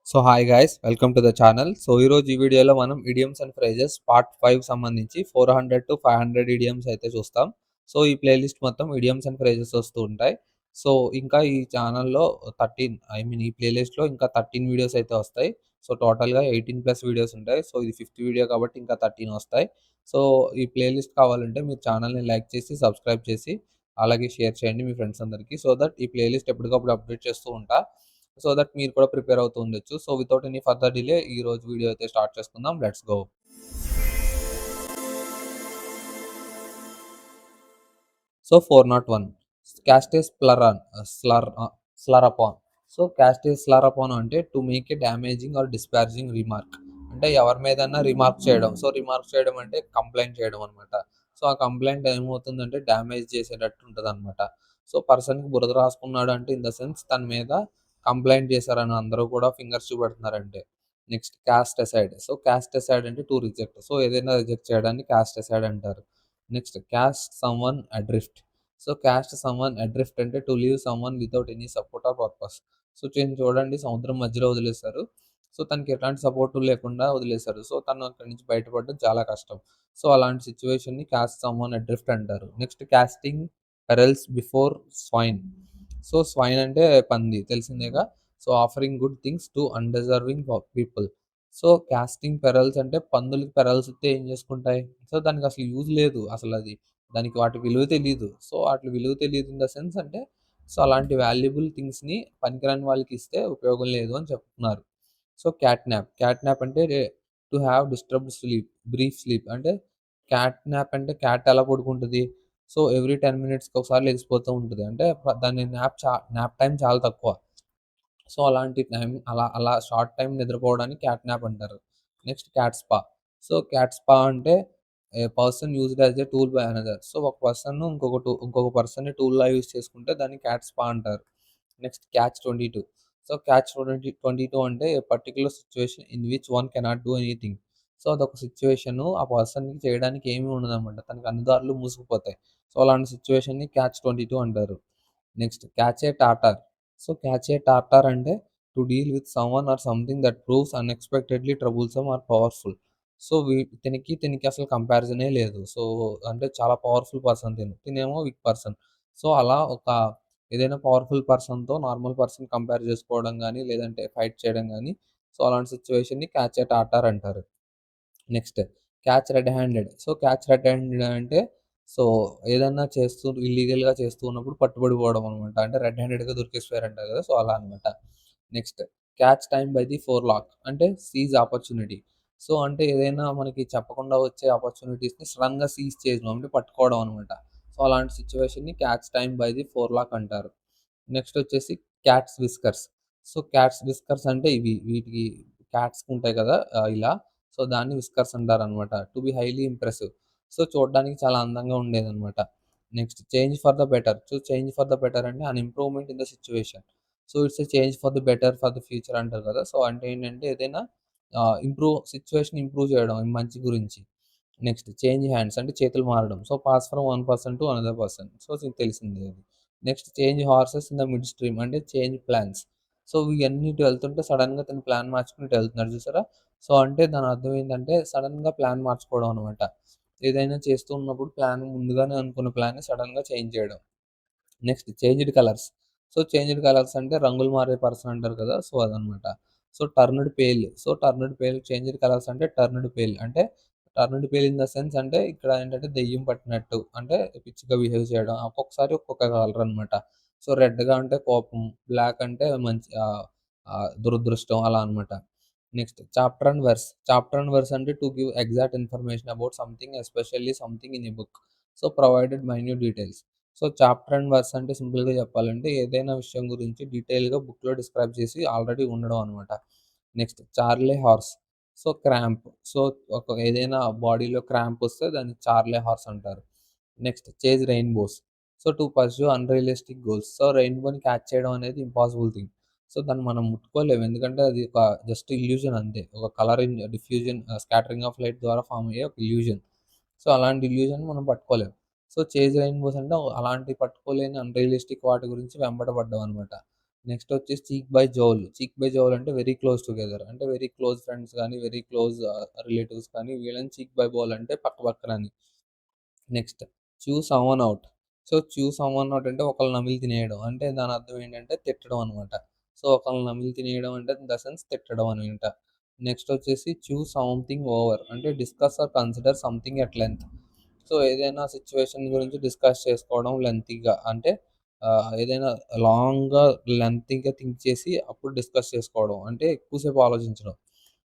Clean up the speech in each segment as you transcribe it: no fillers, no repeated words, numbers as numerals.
So hi guys, welcome to the channel. So ఈరోజు ఈ వీడియోలో మనం ఇడియమ్స్ అండ్ ఫ్రేజెస్ పార్ట్ 5 సంబంధించి 400 టు 500 ఇడియమ్స్ అయితే చూస్తాం. సో ఈ ప్లేలిస్ట్ మొత్తం ఇడియమ్స్ అండ్ ఫ్రేజెస్ వస్తూ ఉంటాయి. సో ఇంకా ఈ ఛానల్‌లో 13 ఈ ప్లేలిస్ట్‌లో ఇంకా 13 వీడియోస్ అయితే వస్తాయి. సో టోటల్‌గా 18 ప్లస్ వీడియోస్ ఉంటాయి. సో ఇది ఫిఫ్త్ వీడియో కాబట్టి ఇంకా 13 వస్తాయి. సో ఈ ప్లేలిస్ట్ కావాలంటే మీరు ఛానల్‌ని లైక్ చేసి, సబ్స్క్రైబ్ చేసి, అలాగే షేర్ చేయండి మీ ఫ్రెండ్స్ అందరికీ. సో దట్ ఈ ప్లేలిస్ట్ ఎప్పటికప్పుడు అప్డేట్ చేస్తూ ఉంటా. సో దట్ మీరు కూడా ప్రిపేర్ అవుతూ ఉండొచ్చు. So without any further delay ఈ రోజు వీడియో అయితే స్టార్ట్ చేసుకుందాం. Let's go. సో 401 క్యాస్టేస్ ప్లరాన్ slur upon. So casts slur upon అంటే to make a damaging or disparaging remark. అంటే ఎవరి మీదన్నా రిమార్క్ చేయడం. సో రిమార్క్ చేయడం అంటే కంప్లైంట్ చేయడం అనమాట. సో ఆ కంప్లైంట్ ఏమవుతుందంటే డ్యామేజ్ చేసేటట్టు ఉంటదనమాట. సో పర్సన్‌కి బురద రాసుకున్నాడు అంటే ఇన్ ద సెన్స్ తన మీద కంప్లెయింట్ చేశారని అందరూ కూడా ఫింగర్స్ చూపెడుతున్నారంటే. Next cast aside. So cast aside అంటే టు రిజెక్ట్. సో ఏదైనా రిజెక్ట్ చేయడాన్ని కాస్ట్ అసైడ్ అంటారు. Next cast someone adrift. So cast someone adrift అంటే to leave someone without any support or purpose. So చూడండి, సముద్రం మధ్యలో వదిలేశారు. సో తనకి ఎట్లాంటి సపోర్ట్ లేకుండా వదిలేశారు. సో తను అక్కడి నుంచి బయటపడడం చాలా కష్టం. సో అలాంటి సిట్యుయేషన్‌ని కాస్ట్ సమ్‌వన్ అడ్రిఫ్ట్ అంటారు. Next casting pearls before swine. So swine అంటే పంది తెలిసిందేగా. So offering good things to undeserving people. So casting pearls అంటే పందులకి పెరల్స్ ఇస్తే ఏం చేసుకుంటాయి? సో దానికి అసలు యూజ్ లేదు. అసలది దానికి వాటి విలువ తెలీదు. సో వాటి విలువ తెలీదు ఇన్ ద సెన్స్ అంటే సో అలాంటి వాల్యుబుల్ థింగ్స్‌ని పనికిరాని వాళ్ళకి ఇస్తే ఉపయోగం లేదు అని చెప్తున్నారు. So catnap. క్యాట్‌నాప్ అంటే to have disturbed sleep, brief sleep. అంటే క్యాట్‌నాప్ అంటే క్యాట్ ఎలా పడుకుంటది? సో ఎవ్రీ 10 మినిట్స్‌కి ఒకసారి లెగిసిపోతూ ఉంటది. అంటే దాని న్యాప్ టైమ్ చాలా తక్కువ. సో అలాంటి టైం అలా అలా షార్ట్ టైమ్ నిద్రపోవడాన్ని క్యాట్ న్యాప్ అంటారు. Next cat's paw. So cat's paw అంటే a person used as a tool by another. So ఒక పర్సన్ ఇంకొక పర్సన్‌ని టూల్‌లా యూజ్ చేసుకుంటే దాన్ని క్యాట్ స్పా అంటారు. Next catch 22. సో క్యాచ్ 22 అంటే a particular situation in which one cannot do anything. So అదొక సిట్యుయేషను ఆ పర్సన్‌కి చేయడానికి ఏమీ ఉండదనమాట. తనకి అన్ని దారులు మూసుకుపోతాయి. సో అలాంటి సిట్యుయేషన్‌ని క్యాచ్ 22 అంటారు. Next catch a tartar. So catch a tartar అంటే to deal with someone or something that proves unexpectedly troublesome or powerful. So తినికి అసలు కంపారిజనే లేదు. సో అంటే చాలా పవర్‌ఫుల్ పర్సన్ తిను. తినేమో వీక్ పర్సన్. సో అలా ఏదైనా పవర్‌ఫుల్ పర్సన్‌తో నార్మల్ పర్సన్ కంపేర్ చేసుకోవడం గాని, లేదంటే ఫైట్ చేయడం గాని, సో అలాంటి సిట్యుయేషన్‌ని క్యాచ్ ఏ టార్టార్ అంటారు. Next catch red handed. So catch red handed అంటే సో ఏదన్నా ఇల్లీగల్‌గా చేస్తూ ఉన్నప్పుడు పట్టుబడిపోవడం అనమాట. అంటే రెడ్ హ్యాండెడ్‌గా దొరికేసిపోయారంటారు కదా! సో అలా అనమాట. Next catch time by the forelock అంటే సీజ్ ఆపర్చునిటీ. సో అంటే ఏదైనా మనకి చెప్పకుండా వచ్చే ఆపర్చునిటీస్‌ని సడెన్‌గా సీజ్ చేయడం అంటే పట్టుకోవడం అనమాట. సో అలాంటి సిట్యుయేషన్‌ని క్యాచ్ టైమ్ బై ది ఫోర్‌లాక్ అంటారు. నెక్స్ట్ వచ్చేసి cats viscous. So cats viscous అంటే వీటికి క్యాట్స్‌కి ఉంటాయి కదా! ఇలా. సో దాన్ని విస్కర్స్ అంటారనమాట. To be highly impressive. So చూడడానికి చాలా అందంగా ఉండేదనమాట. Next change for the better. So change for the better అంటే an improvement in the situation. So it's a change for the better for the future అంటారు కదా! So అంటే ఏంటంటే ఏదైనా సిట్యుయేషన్ ఇంప్రూవ్ చేయడం మంచి గురించి. నెక్స్ట్ చేంజ్ హ్యాండ్స్ అంటే చేతులు మారడం. So pass from one person to another person. So తెలిసిందే అది. Next change horses in the mid stream అంటే చేంజ్ ప్లాన్స్. సో ఇవన్నీ ఇటు వెళ్తుంటే సడెన్‌గా తను ప్లాన్ మార్చుకొని ఇటు వెళ్తున్నాడు చూసారా? సో అంటే దాని అర్థం ఏంటంటే సడెన్‌గా ప్లాన్ మార్చుకోవడం అనమాట. ఏదైనా చేస్తూ ఉన్నప్పుడు ముందుగానే అనుకున్న ప్లాన్‌ని సడెన్‌గా చేంజ్ చేయడం. Next changed colours. So changed colours అంటే రంగులు మారే పర్సన్ అంటారు కదా! సో అదనమాట. So turned pale. So turned pale changed colours అంటే టర్న్డ్ పేల్. అంటే turned pale in the sense అంటే ఇక్కడ ఏంటంటే దెయ్యం పట్టినట్టు అంటే పిచ్చిగా బిహేవ్ చేయడం. ఒక్కొక్కసారి ఒక్కొక్క కలర్ అనమాట. సో రెడ్‌గా అంటే కోపం, బ్లాక్ అంటే దురదృష్టం అలా అనమాట. Next chapter and verse. Chapter and verse అంటే to give exact information about something especially something in a book. So provided minute details. So chapter and verse అంటే సింపుల్‌గా చెప్పాలంటే ఏదైనా విషయం గురించి డీటెయిల్‌గా బుక్‌లో డిస్క్రైబ్ చేసి ఆల్రెడీ ఉండడం అనమాట. Next charley horse. So cramp. So ఏదైనా బాడీలో క్రాంప్ వస్తే దాన్ని చార్లే హార్స్ అంటారు. Next chase rainbows. So to pursue unrealistic goals. So రెయిన్‌బోని క్యాచ్ చేయడం అనేది ఇంపాసిబుల్ థింగ్. సో దాన్ని మనం ముట్టుకోలేము. ఎందుకంటే అది ఒక జస్ట్ ఇల్యూషన్ అంతే. ఒక colour diffusion scattering of light ద్వారా ఫార్మ్ అయ్యే ఒక ఇల్యూషన్. సో అలాంటి ఇల్యూజన్‌ని మనం పట్టుకోలేం. సో చేజ్ రెయిన్‌బోస్ అంటే అలాంటి పట్టుకోలేని అన్‌రియలిస్టిక్ వాటి గురించి వెంబడబడ్డం అనమాట. నెక్స్ట్ వచ్చేసి చీక్ బై జోల్. చీక్ బై జోల్ అంటే వెరీ క్లోజ్ టుగెదర్. అంటే వెరీ క్లోజ్ ఫ్రెండ్స్ గానీ, వెరీ క్లోజ్ రిలేటివ్స్ కానీ వీళ్ళని చీక్ బై బోల్ అంటే పక్క పక్కనని. నెక్స్ట్ చూ సమ్‌వన్ ఔట్. సో, చూ సమ్‌వన్ ఔట్ అంటే ఒకళ్ళ నమిలి తినేయడం. అంటే దాని అర్థం ఏంటంటే తిట్టడం అనమాట. సో, ఒకళ్ళని నమిలి తినేయడం అంటే ఇన్ ద సెన్స్ తిట్టడం అనమాట. నెక్స్ట్ వచ్చేసి చూ సంథింగ్ ఓవర్ అంటే discuss or consider something at length. So, ఏదైనా సిట్యుయేషన్ గురించి డిస్కస్ చేసుకోవడం లెంతీగా అంటే ఏదైనా లాంగ్‌గా, లెంతీగా థింక్ చేసి అప్పుడు డిస్కస్ చేసుకోవడం. అంటే ఎక్కువ సేపు ఆలోచించడం.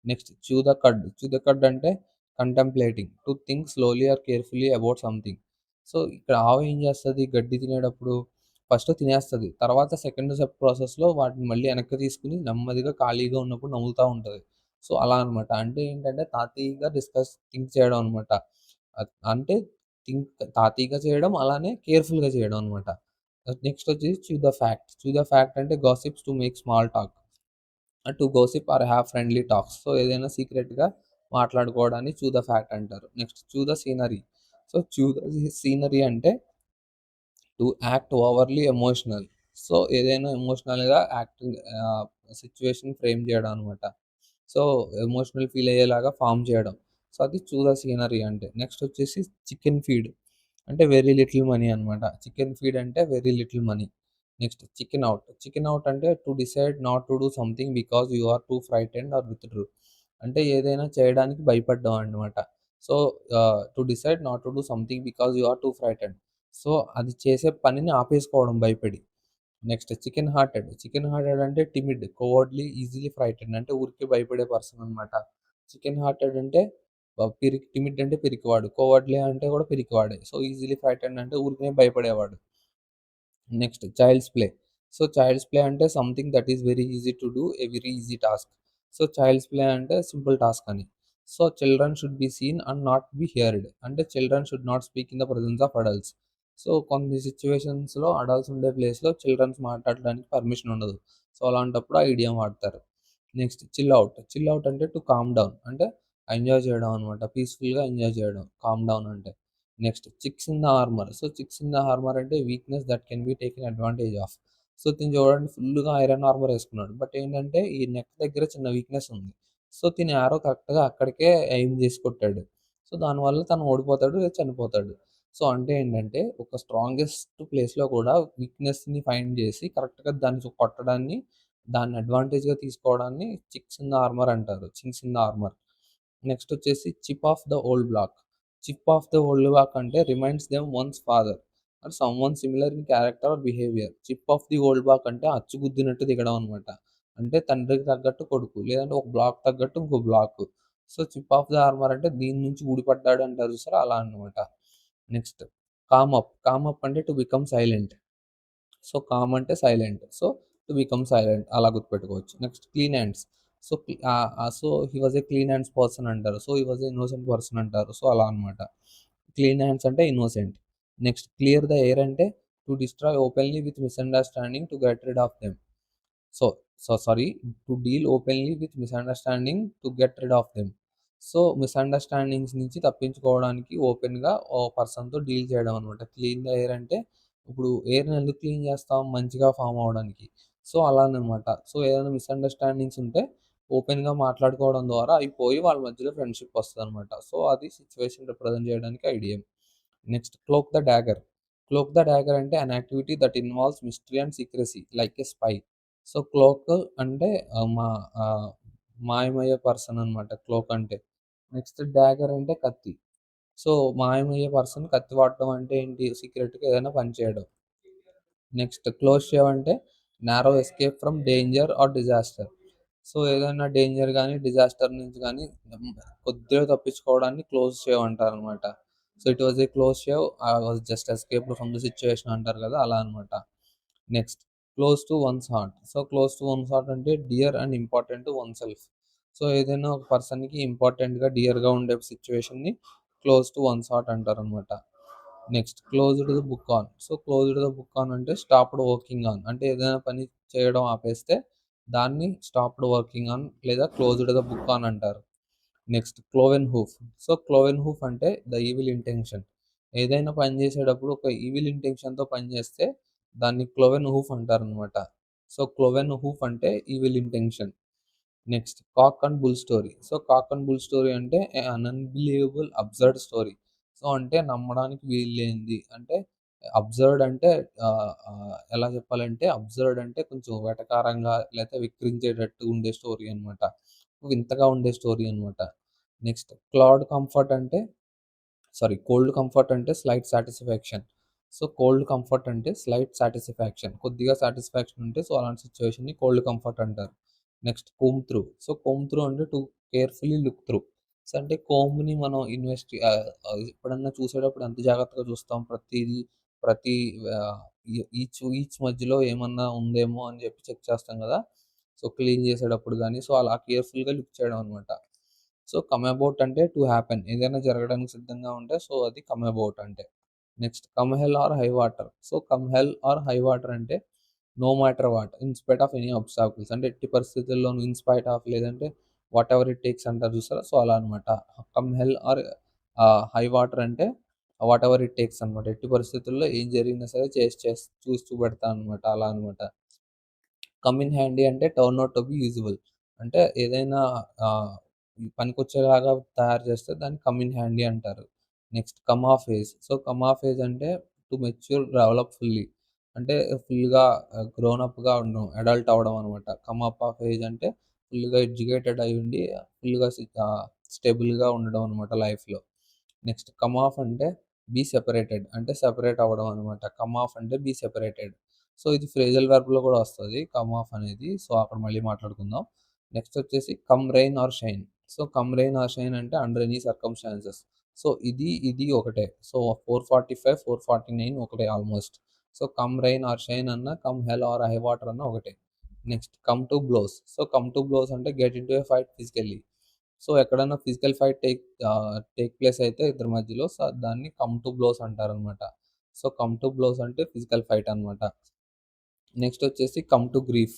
Next chew the cud. Chew the cud అంటే contemplating. To think slowly or carefully about something. So, ఇక్కడ ఆవు ఏం చేస్తది గడ్డి తినేటప్పుడు ఫస్ట్ తినేస్తది. తర్వాత సెకండ్ స్టెప్ ప్రాసెస్‌లో వాటిని మళ్ళీ వెనక్కి తీసుకొని నెమ్మదిగా ఖాళీగా ఉన్నప్పుడు నములుతా ఉంటది. సో, అలా అనమాట. అంటే ఏంటంటే తాపీగా థింక్ చేయడం అనమాట. అంటే థింక్ తాపీగా చేయడం అలానే కేర్‌ఫుల్‌గా చేయడం అనమాట. నెక్స్ట్ వచ్చేసి chew the fat. Chew the fat అంటే gossips to make small talk. To gossip or have friendly talks. So, ఏదైనా సీక్రెట్‌గా మాట్లాడుకోవడాన్ని చూ ద ఫ్యాక్ట్ అంటారు. Next chew the scenery. So, chew the scenery అంటే to act overly emotional. So, ఏదైనా ఎమోషనల్‌గా situation frame చేయడం అనమాట. సో, ఎమోషనల్ ఫీల్ అయ్యేలాగా ఫార్మ్ చేయడం. సో, అది చూ ద సీనరీ అంటే. నెక్స్ట్ వచ్చేసి చికెన్ ఫీడ్. అంటే వెరీ లిటిల్ మనీ అనమాట. చికెన్ ఫీడ్ అంటే very little money. Next chicken out. Chicken out అంటే to decide not to do something because you are too frightened or withdraw. అంటే ఏదైనా చేయడానికి భయపడ్డం అన్నమాట. So, to decide not to do something because you are too frightened. So, అది చేసే పనిని ఆపేసుకోవడం భయపడి. Next chicken hearted. Chicken hearted అంటే టిమిడ్, కోవర్డ్‌లీ, ఈజిలీ ఫ్రైటెన్డ్ అంటే ఊరికే భయపడే పర్సన్ అనమాట. చికెన్ హార్టెడ్ అంటే టిమిడ్ అంటే పిరికివాడు. కోవర్డ్‌లీ అంటే కూడా పిరికివాడే. సో, ఈజిలీ ఫ్రైటెన్డ్ అంటే ఊరికనే భయపడేవాడు. Next child's play. So, child's play అంటే something that is very easy to do, a very easy task. So, child's play అంటే సింపుల్ టాస్క్ అని. So, children should be seen and not be heard. అంటే children should not speak in the presence of adults. So, కొన్ని సిట్యుయేషన్స్‌లో adults ఉండే ప్లేస్‌లో children's మాట్లాడడానికి permission ఉండదు. So, అలాంటప్పుడు ఆ ఐడియా వాడతారు. Next chill out. Chill out అంటే టు కామ్ డౌన్. అంటే ఎంజాయ్ చేయడం అనమాట. పీస్‌ఫుల్‌గా ఎంజాయ్ చేయడం. కామ్ డౌన్ అంటే. Next chicks in the armour. So, chicks in the armour అంటే weakness that can be taken advantage of. So, తిను చూడండి ఫుల్‌గా ఐరన్ ఆర్మర్ ఏసుకున్నాడు. బట్ ఏంటంటే ఈ నెక్ దగ్గర చిన్న వీక్‌నెస్ ఉంది. సో, తిను యారో కరెక్ట్‌గా అక్కడికే ఎయిమ్ చేసి కొట్టాడు. సో, దానివల్ల తను ఓడిపోతాడు లేదా చనిపోతాడు. సో, అంటే ఏంటంటే ఒక స్ట్రాంగెస్ట్ ప్లేస్‌లో కూడా వీక్‌నెస్‌ని ఫైండ్ చేసి కరెక్ట్‌గా దాన్ని కొట్టడాన్ని, దాన్ని అడ్వాంటేజ్‌గా తీసుకోవడాన్ని చిక్స్ ఇన్ ద ఆర్మర్ అంటారు. Chinks in the armour. Next వచ్చేసి chip off the old block. Chip off the old block అంటే reminds them one's father or someone similar in character or behaviour. Chip off the old block అంటే అచ్చు గుద్దినట్టు దిగడం అనమాట. అంటే తండ్రికి తగ్గట్టు కొడుకు, లేదంటే ఒక బ్లాక్ తగ్గట్టు ఇంకో block. So, chip off the armour అంటే దీని నుంచి ఊడిపడ్డాడు అంటారు చూసారా అలా అన్నమాట. Next calm up. Calm up అంటే to become silent. So, calm అంటే silent. So, to become silent అలా గుర్తుపెట్టుకోవచ్చు. Next clean hands. So, he was a clean hands person అంటారు. So, he was a innocent person అంటారు. So, అలా అన్నమాట. Clean hands అంటే innocent. Next clear the air అంటే to destroy openly with misunderstanding to get rid of them. So, sorry, to deal openly with misunderstanding to get rid of them. So, misunderstandings నుంచి తప్పించుకోవడానికి ఓపెన్‌గా ఓ పర్సన్‌తో deal చేయడం అనమాట. Clean the air అంటే ఇప్పుడు ఎయిర్‌ని ఎందుకు క్లీన్ చేస్తాం? మంచిగా ఫార్మ్ అవ్వడానికి. సో, అలాననమాట. సో, ఏదైనా మిస్‌అండర్‌స్టాండింగ్స్ ఉంటే ఓపెన్‌గా మాట్లాడుకోవడం ద్వారా అయి పోయి వాళ్ళ మధ్యలో ఫ్రెండ్‌షిప్ వస్తదనమాట. సో, అది సిట్యుయేషన్ రిప్రజెంట్ చేయడానికి idea. Next cloak the dagger. Cloak the dagger అంటే an activity that involves mystery and secrecy like a spy. So, cloak అంటే ఆహ్, మాయమయ్యే పర్సన్ అనమాట క్లోక్ అంటే. నెక్స్ట్ డాగర్ అంటే కత్తి. సో, మాయమయ్యే పర్సన్ కత్తి వాడటం అంటే ఏంటి? సీక్రెట్‌గా ఏదైనా పని చేయడం. నెక్స్ట్ క్లోజ్ సేవ్ అంటే narrow escape from danger or disaster. So, ఏదైనా డేంజర్ గాని, డిజాస్టర్ నుంచి గాని కొద్దిగా తప్పించుకోవడాన్ని క్లోజ్ సేవ్ అంటారనమాట. So, it was a close save. I was just escaped from the situation అంటారు కదా! అలా అనమాట. Next close to one's heart. So, close to one's heart అంటే dear and important to oneself. So, ఏదైనా ఒక పర్సన్‌కి ఇంపార్టెంట్‌గా, డియర్‌గా ఉండే సిట్యుయేషన్‌ని క్లోజ్ టు వన్స్ హార్ట్ అంటారనమాట. Next closed the book on. So, closed the book on అంటే స్టాప్డ్ వర్కింగ్ ఆన్. అంటే ఏదైనా పని చేయడం ఆపేస్తే దాన్ని స్టాప్డ్ వర్కింగ్ ఆన్ లేదా క్లోజ్డ్ ద బుక్ ఆన్ అంటారు. Next cloven hoof. So, cloven hoof అంటే ద ఈవిల్ ఇంటెన్షన్. ఏదైనా పని చేసేటప్పుడు ఒక ఈవిల్ ఇంటెన్షన్‌తో పని చేస్తే దాన్ని క్లోవెన్ హూఫ్ అంటారనమాట. సో క్లోవెన్ హూఫ్ అంటే evil intention. Next cock and bull story. So cock and bull story అంటే అన్ అన్‌బిలీవబుల్ అబ్సర్డ్ స్టోరీ. సో అంటే నమ్మడానికి వీల్లేనిది. అంటే అబ్సర్డ్ అంటే ఎలా చెప్పాలంటే అబ్సర్డ్ అంటే కొంచెం వెటకారంగా లేతే విక్రించేటట్టు ఉండే స్టోరీ అనమాట. వింతగా ఉండే స్టోరీ అనమాట. నెక్స్ట్ క్లౌడ్ కంఫర్ట్ అంటే కోల్డ్ కంఫర్ట్ అంటే slight satisfaction. So cold comfort అంటే స్లైట్ సాటిస్ఫాక్షన్. కొద్దిగా సాటిస్ఫాక్షన్ ఉంటే సో అలాంటి సిట్యుయేషన్‌ని కోల్డ్ కంఫర్ట్ అంటారు. Next comb through. So comb through అంటే to carefully look through. So అంటే కోంబ్‌ని మనం ఎప్పుడన్నా చూసేటప్పుడు ఎంత జాగ్రత్తగా చూస్తాం. ప్రతి ఆహ్, ఈచ్ మధ్యలో ఏమన్నా ఉందేమో అని చెప్పి చెక్ చేస్తాం గదా! సో క్లీన్ చేసేటప్పుడు గాని, సో అలా కేర్‌ఫుల్‌గా లుక్ చేయడం అనమాట. సో కమ్ అబౌట్ అంటే టు హ్యాపెన్. ఏదైనా జరగడానికి సిద్ధంగా ఉంటే సో అది కమ్ అబౌట్ అంటే. Next come hell or high water. So come hell or high water అంటే no matter what, in spite of any obstacles అంటే ఎట్టి పరిస్థితుల్లోను ఇన్ స్పైట్ ఆఫ్ లేదంటే వాటెవర్ ఇట్ టేక్స్ అంటారు చూసారా? సో అలా అనమాట. Come hell or high water అంటే వాటెవర్ ఇట్ టేక్స్ అనమాట. ఎట్టి పరిస్థితుల్లో ఏం జరిగినా సరే చూసి చూపెడతా అనమాట. అలా అనమాట. కమ్ ఇన్ హ్యాండీ అంటే turn out to be usual. అంటే ఏదైనా ఆహ్, పనికొచ్చేలాగా తయారు చేస్తే దాన్ని కమ్ ఇన్ హ్యాండీ అంటారు. Next come of age. So come of age అంటే టు మెచ్యూర్, డెవలప్ ఫుల్లీ. అంటే ఫుల్‌గా గ్రోన్ అప్‌గా ఉండడం, అడల్ట్ అవ్వడం అనమాట. కమ్ అప్ ఆఫ్ ఏజ్ అంటే ఫుల్‌గా ఎడ్యుకేటెడ్ అయ్యుండి స్టేబుల్‌గా ఉండడం అనమాట లైఫ్‌లో. నెక్స్ట్ కమ్ ఆఫ్ అంటే బీ సెపరేటెడ్ అంటే సెపరేట్ అవ్వడం అనమాట. కమ్ ఆఫ్ అంటే బీ సెపరేటెడ్. సో ఇది ఫ్రేజల్ వర్బ్‌లో కూడా వస్తది కమ్ ఆఫ్ అనేది. సో అక్కడ మళ్ళీ మాట్లాడుకుందాం. నెక్స్ట్ వచ్చేసి come rain or shine. So come rain or shine అంటే అండర్ ఎనీ సర్కమ్‌స్టాన్సెస్. సో ఇది ఒకటే. సో 445, 449 ఒకటే almost. So come rain or shine అన్నా, come hell or high water అన్నా ఒకటే. Next come to blows. So come to blows అంటే get into a fight physically. So ఎక్కడన్నా physical fight take place అయితే ఇద్దరి మధ్యలో సో దాన్ని కమ్ టు బ్లోస్ అంటారనమాట. సో కమ్ టు బ్లోస్ అంటే ఫిజికల్ ఫైట్ అనమాట. నెక్స్ట్ వచ్చేసి come to grief.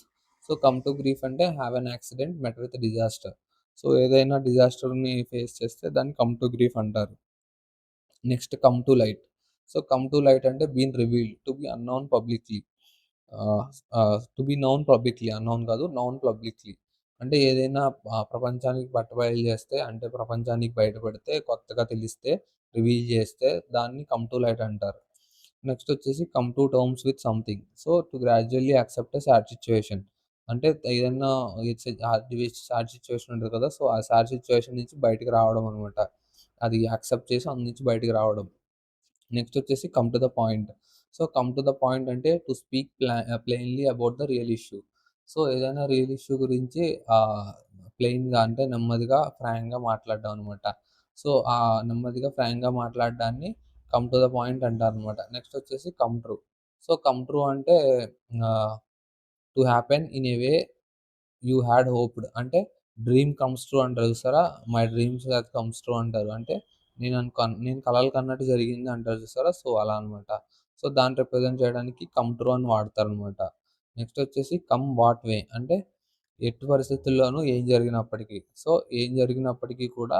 So come to grief అంటే have an accident met with disaster. So ఏదైనా డిజాస్టర్‌ని ఫేస్ చేస్తే దాన్ని కమ్ టు గ్రీఫ్ అంటారు. Next come to light. So come to light అంటే been revealed to be unknown publicly. To be known publicly, unknown కాదు known publicly. అంటే ఏదైనా ప్రపంచానికి బట్టబయలు చేస్తే అంటే ప్రపంచానికి బయటపెడితే కొత్తగా తెలిస్తే రివీల్ చేస్తే దాన్ని కమ్ టు లైట్ అంటారు. నెక్స్ట్ వచ్చేసి come to terms with something. So to గ్రాడ్యుయల్లీ accept a sad situation. అంటే ఏదన్నా సాడ్ సిట్యుయేషన్ ఉంటది కదా! సో ఆ సాడ్ సిట్యుయేషన్ నుంచి బయటికి రావడం అనమాట. అది యాక్సెప్ట్ చేసి అందు నుంచి బయటికి రావడం. నెక్స్ట్ వచ్చేసి come to the point. So come to the point అంటే to speak plainly about the real issue. So ఏదైనా రియల్ ఇష్యూ గురించి ప్లెయిన్‌గా అంటే నెమ్మదిగా, ఫ్రాంక్‌గా మాట్లాడడం అనమాట. సో నెమ్మదిగా, ఫ్రాంక్‌గా మాట్లాడడాన్ని కమ్ టు ద పాయింట్ అంటారనమాట. నెక్స్ట్ వచ్చేసి come true. So come true అంటే ఆహ్, to happen in a way you had hoped. అంటే డ్రీమ్ కమ్స్ ట్రూ అంటారు చూసారా? My dreams has comes true అంటారు. అంటే నేను కలలు కన్నట్టు జరిగింది అంటారు చూసారా? సో అలా అనమాట. సో దాన్ని రిప్రజెంట్ చేయడానికి కమ్ ట్రూ అని వాడతారనమాట. నెక్స్ట్ వచ్చేసి కమ్ వాట్ వే అంటే ఎట్టి పరిస్థితుల్లోనూ ఏం జరిగినప్పటికీ. సో ఏం జరిగినప్పటికీ కూడా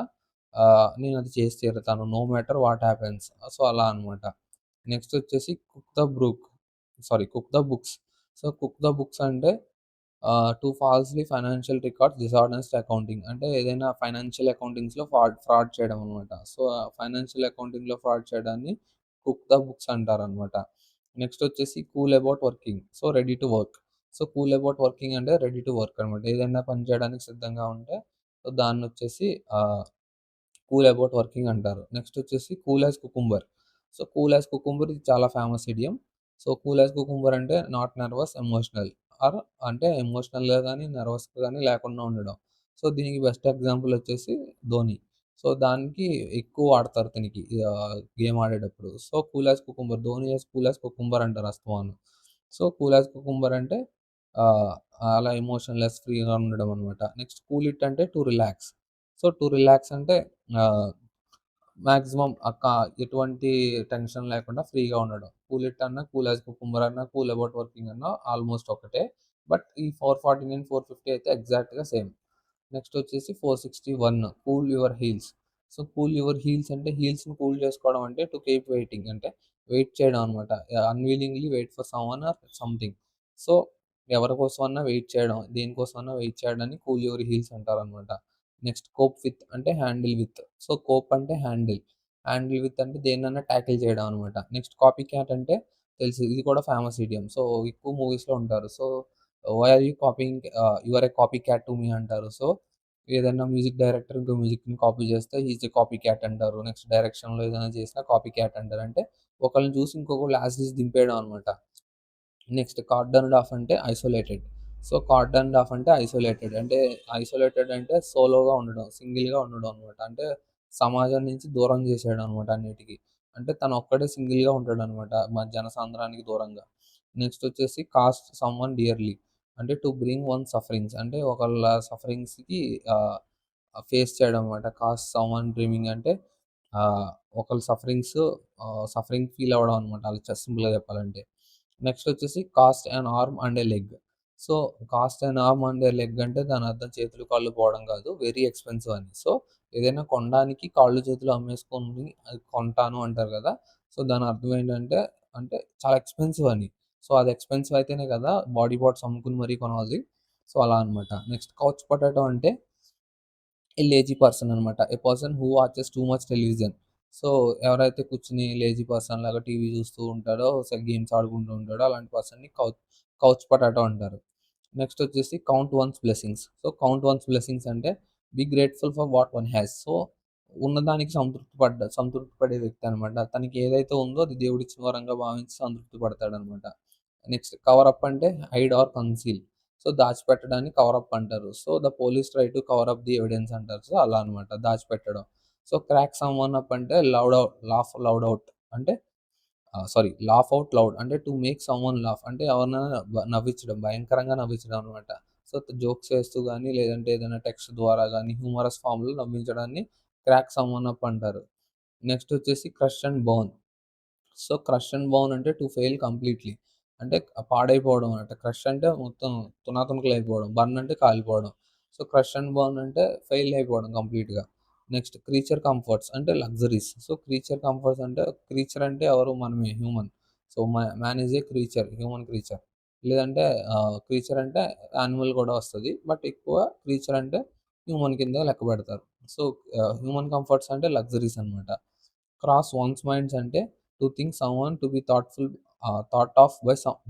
నేనది చేసి తీరుతాను. No matter what happens. So అలా అనమాట. నెక్స్ట్ వచ్చేసి cook the books. So cook the books అంటే to falsely financial records dishonest accounting. అంటే ఏదైనా ఫైనాన్షియల్ అకౌంటింగ్స్‌లో ఫ్రాడ్ చేయడం అనమాట. సో ఫైనాన్షియల్ అకౌంటింగ్‌లో ఫ్రాడ్ చేయడాన్ని కుక్ ద బుక్స్ అంటారనమాట. నెక్స్ట్ వచ్చేసి cool about working. So ready to work. So cool about working అంటే రెడీ టు వర్క్ అనమాట. ఏదైనా పని చేయడానికి సిద్ధంగా ఉంటే సో దాన్నొచ్చేసి కూల్ అబౌట్ వర్కింగ్ అంటారు. నెక్స్ట్ వచ్చేసి cool as cucumber. So cool as cucumber ఇది చాలా famous idiom. So cool as cucumber అంటే నాట్ నెర్వస్, ఎమోషనల్ అంటే ఎమోషనల్‌గా గాని, నెర్వస్‌గా గాని లేకుండా ఉండడం. సో దీనికి బెస్ట్ ఎగ్జాంపుల్ వచ్చేసి ధోని. సో దానికి ఎక్కువ వాడతారు దీనికి గేమ్ ఆడేటప్పుడు. So cool as cucumber, Dhoni as cool as cucumber అంటారు అస్తమాను. సో కూల్ యాస్ కుకుంబర్ అంటే ఆహ్, అలా ఎమోషన్‌లెస్ ఫ్రీగా ఉండడం అనమాట. నెక్స్ట్ కూల్ ఇట్ అంటే to relax. So to relax అంటే ఆహ్, మాక్సిమం ఎటువంటి టెన్షన్ లేకుండా ఫ్రీగా ఉండడం. కూల్ ఇట్ అన్నా, కూల్ యాస్ కుకుంబర్ అన్నా, కూల్ అబౌట్ వర్కింగ్ అన్నా ఆల్మోస్ట్ ఒకటే. బట్ ఈ 449, 450 అయితే ఎగ్జాక్ట్‌గా సేమ్. నెక్స్ట్ వచ్చేసి 461 cool your heels. So cool your heels అంటే హీల్స్‌ని కూల్ చేసుకోవడం అంటే టు కీప్ వెయిటింగ్ అంటే వెయిట్ చేయడం అనమాట. Unwillingly wait for someone or something. So ఎవరి కోసమన్నా వెయిట్ చేయడం, దేనికోసమన్నా వెయిట్ చేయడాన్ని కూల్ యువర్ హీల్స్ అంటారనమాట. నెక్స్ట్ కోప్ విత్ అంటే హ్యాండిల్ విత్. సో, కోప్ అంటే హ్యాండిల్. హ్యాండిల్ విత్ అంటే దేన్నన్నా టాకిల్ చేయడం అనమాట. నెక్స్ట్ కాపీ క్యాట్ అంటే తెలుసు. ఇది కూడా ఫేమస్ ఇడియమ్. సో, ఎక్కువ మూవీస్‌లో ఉంటారు. So, why are you copying you are a copycat to me అంటారు. సో, ఏదన్నా మ్యూజిక్ డైరెక్టర్ ఇంకో మ్యూజిక్‌ని కాపీ చేస్తే he is a copycat అంటారు. నెక్స్ట్ డైరెక్షన్‌లో ఏదైనా చేసినా కాపీ క్యాట్ అంటారు. అంటే ఒకళ్ళని చూసి ఇంకొకళ్ళు యాజ్ ఇట్ ఈజ్ దింపేయడం అనమాట. నెక్స్ట్ కార్డన్డ్ ఆఫ్ అంటే ఐసోలేటెడ్. సో, కార్డన్డ్ ఆఫ్ అంటే ఐసోలేటెడ్. అంటే ఐసోలేటెడ్ అంటే సోలోగా ఉండడం, సింగిల్‌గా ఉండడం అనమాట. అంటే సమాజం నుంచి దూరం చేసేయడం అనమాట అన్నిటికి. అంటే తను ఒక్కడే సింగిల్‌గా ఉంటాడనమాట జనసాంద్రానికి దూరంగా. నెక్స్ట్ వచ్చేసి కాస్ట్ సమ్‌వన్ డియర్‌లీ. అంటే టు బ్రింగ్ వన్ సఫరింగ్స్ అంటే ఒకళ్ళ సఫరింగ్స్‌కి ఆహ్, ఫేస్ చేయడం అనమాట. కాస్ట్ సమ్‌వన్ డ్రీమింగ్ అంటే ఆహ్, ఒకళ్ళ సఫరింగ్ ఫీల్ అవ్వడం అనమాట. అలా సింపుల్‌గా చెప్పాలంటే. నెక్స్ట్ వచ్చేసి cost an arm and a leg. So, cost an arm and a leg అంటే దాని అర్థం చేతులు, కాళ్ళు పోవడం కాదు. వెరీ ఎక్స్‌పెన్సివ్ అని. సో, ఏదైనా కొనడానికి కాళ్ళు, చేతులు అమ్మేసుకొని అది కొంటాను అంటారు కదా! సో, దాని అర్థం ఏంటంటే, అంటే చాలా ఎక్స్‌పెన్సివ్ అని. సో, అది ఎక్స్‌పెన్సివ్ అయితేనే కదా బాడీ పార్ట్స్ అమ్ముకుని మరీ కొనాలి. సో, అలా అనమాట. నెక్స్ట్ కౌచ్ పొటాటో అంటే ఏ లేజీ పర్సన్ అనమాట. A person who watches too much television. So, ఎవరైతే కూర్చొని లేజీ పర్సన్ లాగా టీవీ చూస్తూ ఉంటాడో, గేమ్స్ ఆడుకుంటూ ఉంటాడో అలాంటి పర్సన్‌ని కౌచ్ పొటాటో అంటారు. నెక్స్ట్ వచ్చేసి count one's blessings. So, count one's blessings అంటే be grateful for what one has. So, ఉన్నదానికి సంతృప్తి పడే వ్యక్తి అనమాట. తనకి ఏదైతే ఉందో అది దేవుడిచ్చిన వరంగా భావించి సంతృప్తి పడతాడనమాట. నెక్స్ట్ కవర్ అప్ అంటే హైడ్ ఆర్ కన్సీల్. సో, దాచిపెట్టడాన్ని కవర్ అప్ అంటారు. So, the police try to cover up the evidence అంటారు. సో, అలా అన్నమాట దాచిపెట్టడం. సో, క్రాక్ సమ్‌వన్ అప్ అంటే లౌడ్ ఔట్ అంటే లాఫ్ ఔట్ లౌడ్ అంటే టు మేక్ సమ్‌వన్ లాఫ్ అంటే ఎవరినైనా నవ్వించడం, భయంకరంగా నవ్వించడం అన్నమాట. సో, జోక్స్ వేస్తూ గాని, లేదంటే ఏదైనా టెక్స్ట్ ద్వారా గాని, హ్యూమరస్ ఫార్మ్‌లో నవ్వించడాన్ని క్రాక్ సమ్‌వన్ అప్ అంటారు. నెక్స్ట్ వచ్చేసి crush and burn. So, crush and burn అంటే టు ఫెయిల్ కంప్లీట్‌లీ. అంటే పాడైపోవడం అన్నమాట. క్రష్ అంటే మొత్తం తునాతునకలైపోవడం. బర్న్ అంటే కాలిపోవడం. సో, క్రష్ అండ్ బర్న్ అంటే ఫెయిల్ అయిపోవడం కంప్లీట్‌గా. నెక్స్ట్ క్రీచర్ కంఫర్ట్స్ అంటే లగ్జరీస్. సో, క్రీచర్ కంఫర్ట్స్ అంటే క్రీచర్ అంటే ఎవరు మనమే human. So, man is a creature, human creature. లేదంటే క్రీచర్ అంటే యానిమల్ కూడా వస్తది. బట్ ఎక్కువ క్రీచర్ అంటే హ్యూమన్ కిందే లెక్కపెడతారు. సో, హ్యూమన్ కంఫర్ట్స్ అంటే లగ్జరీస్ అన్నమాట. క్రాస్ వన్స్ మైండ్స్ అంటే to think someone to be thought of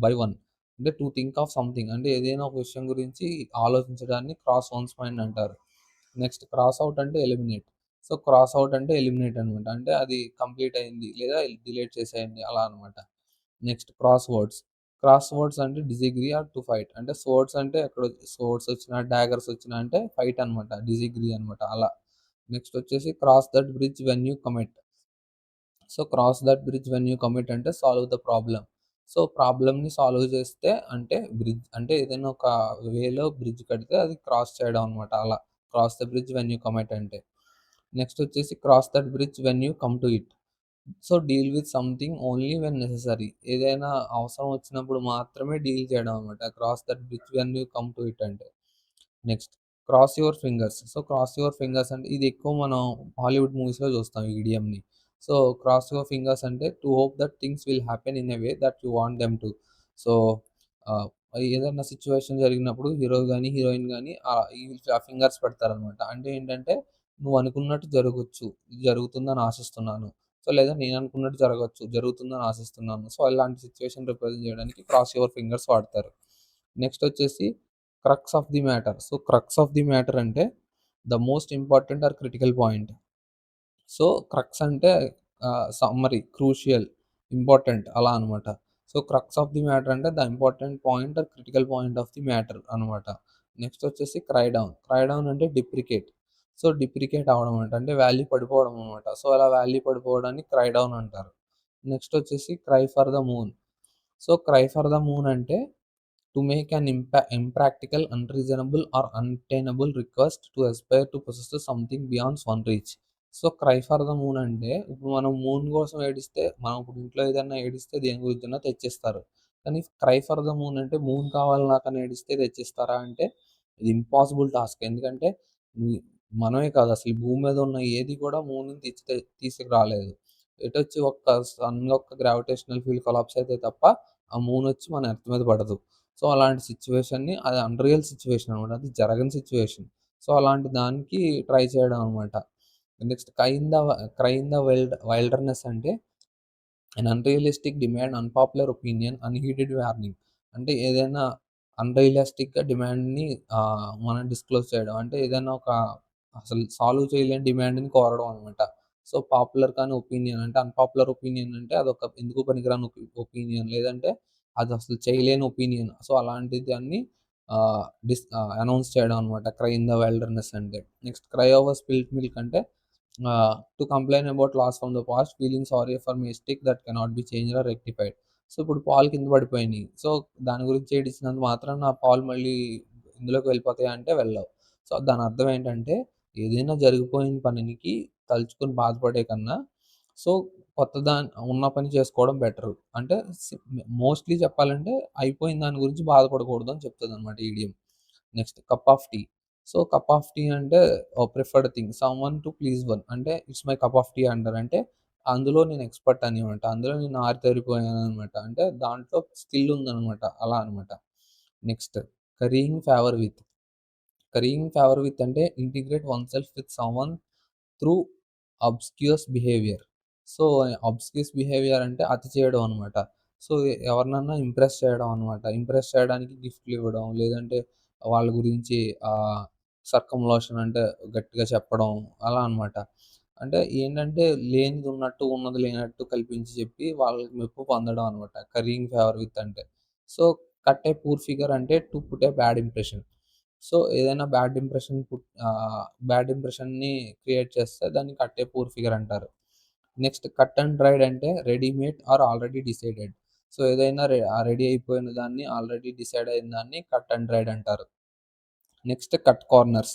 by one. అంటే టు థింక్ ఆఫ్ సంథింగ్ అంటే ఏదైనా ఒక విషయం గురించి ఆలోచించడాన్ని క్రాస్ వన్స్ మైండ్ అంటారు. నెక్స్ట్ క్రాస్ ఔట్ అంటే ఎలిమినేట్. సో, క్రాస్ ఔట్ అంటే ఎలిమినేట్ అనమాట. అంటే అది కంప్లీట్ అయింది లేదా డిలీట్ చేసేయండి అలా అనమాట. Next cross words. Cross words అంటే డిసాగ్రీ ఆర్ టు ఫైట్. అంటే స్వర్డ్స్ అంటే ఎక్కడ స్వర్డ్స్ వచ్చినా, డాగర్స్ వచ్చినా అంటే ఫైట్ అనమాట. డిసాగ్రీ అనమాట అలా. నెక్స్ట్ వచ్చేసి cross that bridge when you commit. So, cross that bridge when you commit అంటే సాల్వ్ ద ప్రాబ్లమ్. సో, ప్రాబ్లమ్‌ని సాల్వ్ చేస్తే అంటే బ్రిడ్జ్ అంటే ఏదైనా ఒక వేలో బ్రిడ్జ్ కడితే అది క్రాస్ చేయడం అనమాట అలా. Cross the bridge when you commit అంటే. నెక్స్ట్ వచ్చేసి cross that bridge when you come to it. So, deal with something only when necessary. ఏదైనా అవసరం వచ్చినప్పుడు మాత్రమే డీల్ చేయడం అనమాట. Cross that bridge when you come to it అంటే. Next cross your fingers. So, cross your fingers అంటే ఇది ఎక్కువ మనం హాలీవుడ్ మూవీస్‌లో చూస్తాం ఈ ఇడియమ్‌ని. సో, క్రాస్ యువర్ ఫింగర్స్ అంటే to hope that things will happen in a way that you want them to. So, ఆహ్, ఏదన్నా సిట్యుయేషన్ జరిగినప్పుడు హీరో గాని, హీరోయిన్ గాని ఆ ఫింగర్స్ పెడతారనమాట. అంటే ఏంటంటే నువ్వు అనుకున్నట్టు జరగొచ్చు. ఇది జరుగుతుందని ఆశిస్తున్నాను. సో, లేదా నేను అనుకున్నట్టు జరగొచ్చు. జరుగుతుందని ఆశిస్తున్నాను. సో, ఇలాంటి సిట్యుయేషన్ రిప్రజెంట్ చేయడానికి క్రాస్ యువర్ ఫింగర్స్ వాడతారు. నెక్స్ట్ వచ్చేసి crux of the matter. So, crux of the matter అంటే the most important or critical point. So, crux అంటే సమ్మరీ, క్రూషియల్, ఇంపార్టెంట్ అలా అనమాట. So, crux of the matter అంటే the important point or critical point of the matter అనమాట. Next వచ్చేసి cry down. Cry down అంటే deprecate. So, డిప్రికేట్ అవ్వడం అంట. అంటే వాల్యూ పడిపోవడం అనమాట. సో, అలా వాల్యూ పడిపోవడాన్ని క్రై డౌన్ అంటారు. నెక్స్ట్ వచ్చేసి cry for the moon. So, cry for the moon అంటే to make an impractical, unreasonable or unattainable request to aspire to possess something beyond one reach. So, cry for the moon అంటే ఇప్పుడు మనం moon కోసం ఏడిస్తే మనం ఇప్పుడు ఇంట్లో ఏదన్నా ఏడిస్తే దేని గురించైనా తెచ్చిస్తారు. కానీ క్రై ఫర్ ద మూన్ అంటే మూన్ కావాలి నాకని ఏడిస్తే తెచ్చిస్తారా అంటే ఇది ఇంపాసిబుల్ టాస్క్. ఎందుకంటే ని మనమే కాదు అసలు ఈ భూమి మీద ఉన్న ఏది కూడా మూన్‌ని తీసుకురాలేదు. ఎటొచ్చి ఒక్క సన్ యొక్క గ్రావిటేషనల్ ఫీల్డ్ కొలాప్స్ అయితే తప్ప ఆ మూన్ వచ్చి మన ఎర్త్ మీద పడదు. సో, అలాంటి సిట్యుయేషన్‌ని అది అన్‌రియల్ సిట్యుయేషన్ అనమాట. అది జరగని సిట్యుయేషన్. సో, అలాంటి దానికి ట్రై చేయడం అనమాట. Next cry in the wilderness అంటే and unrealistic demand unpopular opinion unheeded warning. అంటే ఏదైనా అన్‌రియలిస్టిక్‌గా డిమాండ్‌ని మనం డిస్‌క్లోజ్ చేయడం. అంటే ఏదైనా ఒక అసలు సాల్వ్ చేయలేని డిమాండ్‌ని కోరడం అనమాట. సో, పాపులర్ కాని ఒపీనియన్ అంటే అన్‌పాపులర్ ఒపీనియన్ అంటే అదొక ఎందుకు పనికిరాని ఒపీనియన్ లేదంటే అదసలు చేయలేని ఒపీనియన్. సో, అలాంటి దాన్ని అనౌన్స్ చేయడం అనమాట. క్రై ఇన్ ద విల్డర్‌నెస్ అంటే. Next cry over spilled milk అంటే to complain about loss from the past, feeling sorry for mistake that cannot be changed or rectified. So, ఇప్పుడు పాలు కింద పడిపోయినియి. సో, దాని గురించి ఏడిచినంత మాత్రాన ఆ పాలు మళ్ళీ ఇందులోకి వెళ్ళిపోతాయా అంటే వెళ్ళవు. సో, దాని అర్థం ఏంటంటే ఏదైనా జరిగిపోయిన పనికి తలుచుకొని బాధపడే కన్నా సో, ఉన్న పని చేసుకోవడం బెటరు. అంటే సి మోస్ట్‌లీ చెప్పాలంటే అయిపోయిన దాని గురించి బాధపడకూడదు అని చెప్తదనమాట ఈ idiom. Next cup of tea. So, cup of tea అంటే preferred thing. Someone to please one. అంటే it's my cup of tea అంటారు. అంటే అందులో నేను ఎక్స్‌పర్ట్ అనమాట. అందులో నేను ఆరితేరిపోయాననమాట. అంటే దాంట్లో స్కిల్ ఉందనమాట. అలా అనమాట. Next currying favour with. Currying favour with అంటే integrate oneself with someone through obsequious behaviour. So, obsequious behaviour అంటే అతి చేయడం అనమాట. సో, ఎవరినన్నా ఇంప్రెస్ చేయడం అనమాట. ఇంప్రెస్ చేయడానికి గిఫ్ట్‌లు ఇవ్వడం, లేదంటే వాళ్ళ గురించి సర్కమ్‌లోషన్ అంటే గట్టిగా చెప్పడం అలా అనమాట. అంటే ఏంటంటే లేనిది ఉన్నట్టు, ఉన్నది లేనట్టు కల్పించి చెప్పి వాళ్ళకి మెప్పు పొందడం అనమాట. కర్రీయింగ్ ఫేవర్ విత్ అంటే. So, cut a poor figure అంటే to put a bad impression. So, ఏదైనా బ్యాడ్ ఇంప్రెషన్‌ని క్రియేట్ చేస్తే దాన్ని కట్ ఏ పూర్ ఫిగర్ అంటారు. నెక్స్ట్ కట్ అండ్ డ్రైడ్ అంటే readymade or already decided. So, ఏదైనా రెడీ అయిపోయిన దాన్ని ఆల్రెడీ డిసైడ్ అయిన దాన్ని కట్ అండ్ డ్రైడ్ అంటారు. Next cut corners.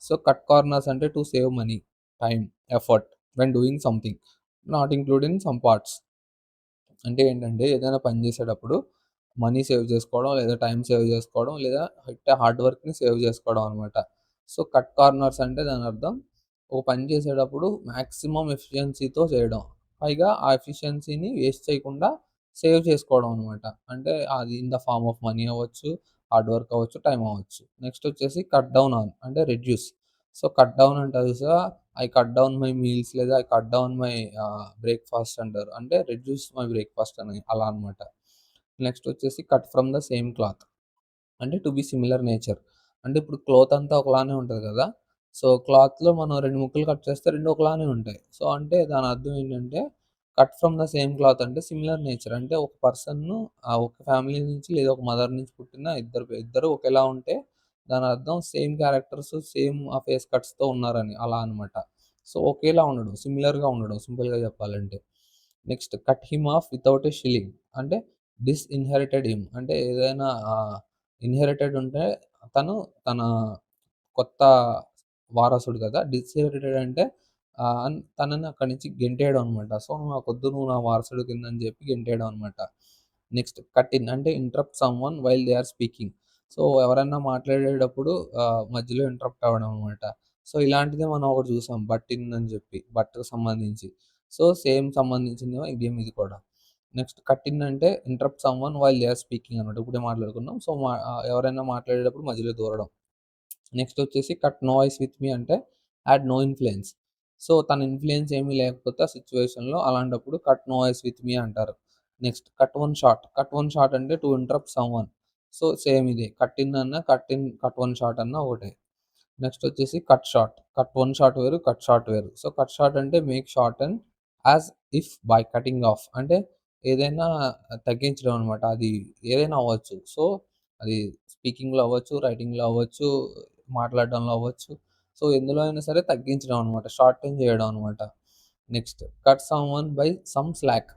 So, cut corners అంటే to save money, time, effort when doing something not including some parts. అంటే ఏంటంటే ఏదైనా పని చేసేటప్పుడు మనీ సేవ్ చేసుకోవడం, లేదా టైమ్ సేవ్ చేసుకోవడం, లేదా పెట్టే హార్డ్ వర్క్‌ని సేవ్ చేసుకోవడం అనమాట. సో, కట్ కార్నర్స్ అంటే దాని అర్థం ఒక పని చేసేటప్పుడు మాక్సిమం ఎఫిషియన్సీతో చేయడం. పైగా ఆ ఎఫిషియన్సీని వేస్ట్ చేయకుండా సేవ్ చేసుకోవడం అనమాట. అంటే అది in the form of money అవ్వచ్చు, హార్డ్ వర్క్ అవ్వచ్చు, టైమ్ అవ్వచ్చు. నెక్స్ట్ వచ్చేసి కట్ డౌన్ ఆన్ అంటే రెడ్యూస్. సో, కట్ డౌన్ అంటారు చూసావా? I cut down my meals లేదా I cut down my breakfast అంటారు. అంటే రెడ్యూస్ మై బ్రేక్‌ఫాస్ట్ అని అలా అనమాట. నెక్స్ట్ వచ్చేసి cut from the same cloth. అంటే టు బి సిమిలర్ నేచర్. అంటే ఇప్పుడు క్లాత్ అంతా ఒకలానే ఉంటది కదా! సో, క్లాత్‌లో మనం 2 ముక్కలు కట్ చేస్తే 2 ఒకలానే ఉంటాయి. సో, అంటే దాని అర్థం ఏంటంటే cut from the same cloth అంటే సిమిలర్ నేచర్. అంటే ఒక పర్సన్‌ను ఒక ఫ్యామిలీ నుంచి లేదా ఒక మదర్ నుంచి పుట్టిన ఇద్దరు ఒకేలా ఉంటే దాని అర్థం సేమ్ క్యారెక్టర్స్, సేమ్ ఫేస్ కట్స్‌తో ఉన్నారని అలా అనమాట. సో, ఒకేలా ఉండడం, సిమిలర్‌గా ఉండడం సింపుల్‌గా చెప్పాలంటే. Next cut him of without a shilling అంటే డిస్‌ఇన్‌హెరిటెడ్ హిమ్ అంటే ఏదైనా ఇన్‌హెరిటెడ్ ఉంటే తను తన కొత్త వారసుడు కదా! డిస్‌హెరిటెడ్ అంటే తనని అక్కడి నుంచి గెంటేయడం అనమాట. సో, నాకొద్దు నువ్వు నా వారసుడి కింద అని చెప్పి గెంటేయడం అనమాట. నెక్స్ట్ కట్ ఇన్ అంటే interrupt someone while they are speaking. So, ఎవరైనా మాట్లాడేటప్పుడు మధ్యలో ఇంటరప్ట్ అవ్వడం అనమాట. సో, ఇలాంటిదే మనం ఒకటి చూసాం బట్ ఇన్ అని చెప్పి బట్‌కి సంబంధించి. సో, సేమ్ సంబంధించిందే ఇడియం ఇది కూడా. నెక్స్ట్ కట్ ఇన్ అంటే interrupt someone while they are speaking అనమాట. ఇప్పుడే మాట్లాడుకున్నాం. సో, ఎవరైనా మాట్లాడేటప్పుడు మధ్యలో దూరడం. నెక్స్ట్ వచ్చేసి cut no ice with me అంటే యాడ్ నో ఇన్‌ఫ్లూయెన్స్. సో, తన ఇన్‌ఫ్లూయెన్స్ ఏమీ లేకపోతే ఆ సిట్యుయేషన్‌లో అలాంటప్పుడు cut no ice with me అంటారు. Next cut one shot. Cut one shot అంటే to interrupt someone. So, same ఇదే. కట్ ఇన్ అన్నా, కట్ వన్ షాట్ అన్నా ఒకటే. నెక్స్ట్ వచ్చేసి cut short. Cut one short వేరు, కట్ షార్ట్ వేరు. సో, కట్ షార్ట్ అంటే make shorten as if by cutting off. అంటే ఏదైనా తగ్గించడం అనమాట. అది ఏదైనా అవ్వచ్చు. సో, అది స్పీకింగ్‌లో అవ్వచ్చు, రైటింగ్‌లో అవ్వచ్చు, మాట్లాడడంలో అవ్వచ్చు. సో, ఎందులో అయినా సరే తగ్గించడం అనమాట. షార్టెన్ చేయడం అనమాట. Next cut someone by some slack.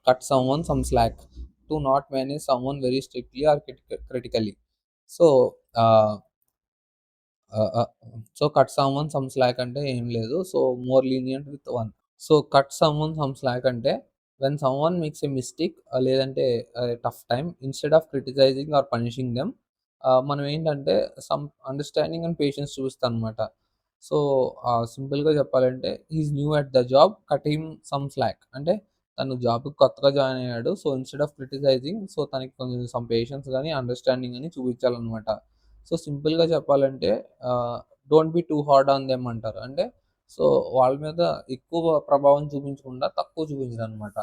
Cut someone some slack to not manage someone very strictly or critically. So, ah ah, ah, so, cut someone some slack అంటే ఏం లేదు. So, more lenient with one. So, cut someone some slack అంటే when someone makes a mistake లేదంటే tough time instead of criticizing or punishing them మనం ఏంటంటే some understanding and patience చూపిస్తానమాట. So, సింపుల్‌గా చెప్పాలంటే he is new at the job cut him some slack అంటే తను జాబ్‌కి కొత్తగా జాయిన్ అయ్యాడు. So, instead of criticizing so, తనకి కొంచెం సమ్ పేషెన్స్ గాని, అండర్‌స్టాండింగ్ గాని చూపించాలనమాట. సో, సింపుల్‌గా చెప్పాలంటే don't be too hard on them అంటారు. అంటే సో, వాళ్ళ మీద ఎక్కువ ప్రభావం చూపించకుండా తక్కువ చూపించడనమాట.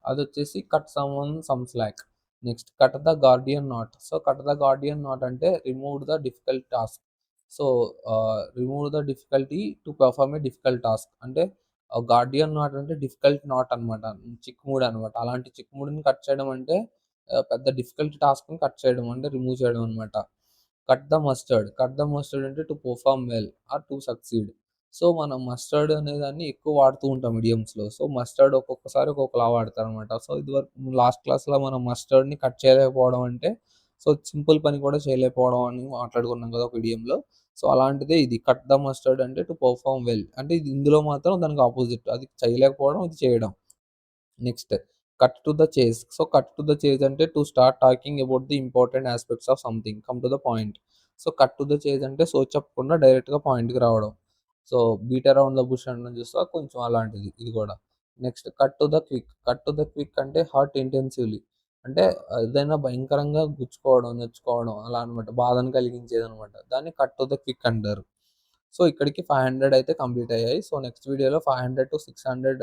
అదొచ్చేసి cut someone some slack. Next cut the guardian knot. So, cut the guardian knot అంటే remove the difficult task. So, remove the difficulty to perform a difficult task. అంటే గార్డియన్ నాట్ అంటే డిఫికల్ట్ నాట్ అనమాట. చిక్కుముడి అనమాట. అలాంటి చిక్కుముడిని cut చేయడం అంటే పెద్ద డిఫికల్ట్ టాస్క్‌ని కట్ చేయడం అంటే రిమూవ్ చేయడం అనమాట. Cut the mustard. Cut the mustard అంటే to perform well or to succeed. So, మనం మస్టర్డ్ అనేదాన్ని ఎక్కువ వాడుతూ ఉంటాం ఇడియమ్స్‌లో. సో, మస్టర్డ్ ఒక్కొక్కసారి ఒక్కొక్కలా వాడతారనమాట. సో, ఇదివరకు లాస్ట్ క్లాస్‌లో మనం మస్టర్డ్‌ని కట్ చేయలేకపోవడం అంటే, సో, సింపుల్ పని కూడా చేయలేకపోవడం అని మాట్లాడుకున్నాం కదా! ఒక ఇడియమ్‌లో. సో, అలాంటిదే ఇది. కట్ ద మస్టర్డ్ అంటే టు పెర్ఫార్మ్ వెల్. అంటే ఇది ఇందులో మాత్రం దానికి అపోజిట్. అది చేయలేకపోవడం, ఇది చేయడం. నెక్స్ట్ కట్ టు ద చేస్. సో, కట్ టు ద చేస్ అంటే to start talking about the important aspects of something. Come to the point. So, cut to the చేస్ అంటే సోది చెప్పకుండా డైరెక్ట్‌గా పాయింట్‌కి రావడం. So, beat around the bush అనడం చూస్తావా కొంచెం అలాంటిది ఇది గూడా. Next cut to the quick. Cut to the quick అంటే హార్ట్ ఇంటెన్సివ్‌లీ. అంటే ఏదైనా భయంకరంగా గుచ్చుకోవడం, నొచ్చుకోవడం అలా అనమాట. బాధను కలిగించేదనమాట. దాన్ని కట్ టు ద క్విక్ అంటారు. సో, ఇక్కడికి 500 అయితే కంప్లీట్ అయ్యాయి. సో, నెక్స్ట్ వీడియోలో 500-600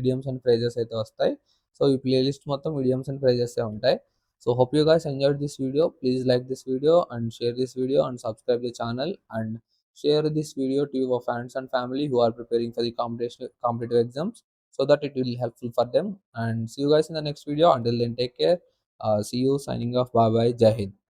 ఇడియమ్స్ అండ్ ఫ్రేజెస్ అయితే వస్తాయి. సో, ఈ ప్లేలిస్ట్ మొత్తం ఇడియమ్స్ అండ్ ఫ్రేజెసే ఉంటాయి. So, hope you guys enjoyed this video. Please like this video and share this video and subscribe the channel and share this video to your friends and family who are preparing for the competitive exams so that it will helpful for them. And see you guys in the next video. Until then, take care. See you. Signing off. Bye bye. Jai Hind.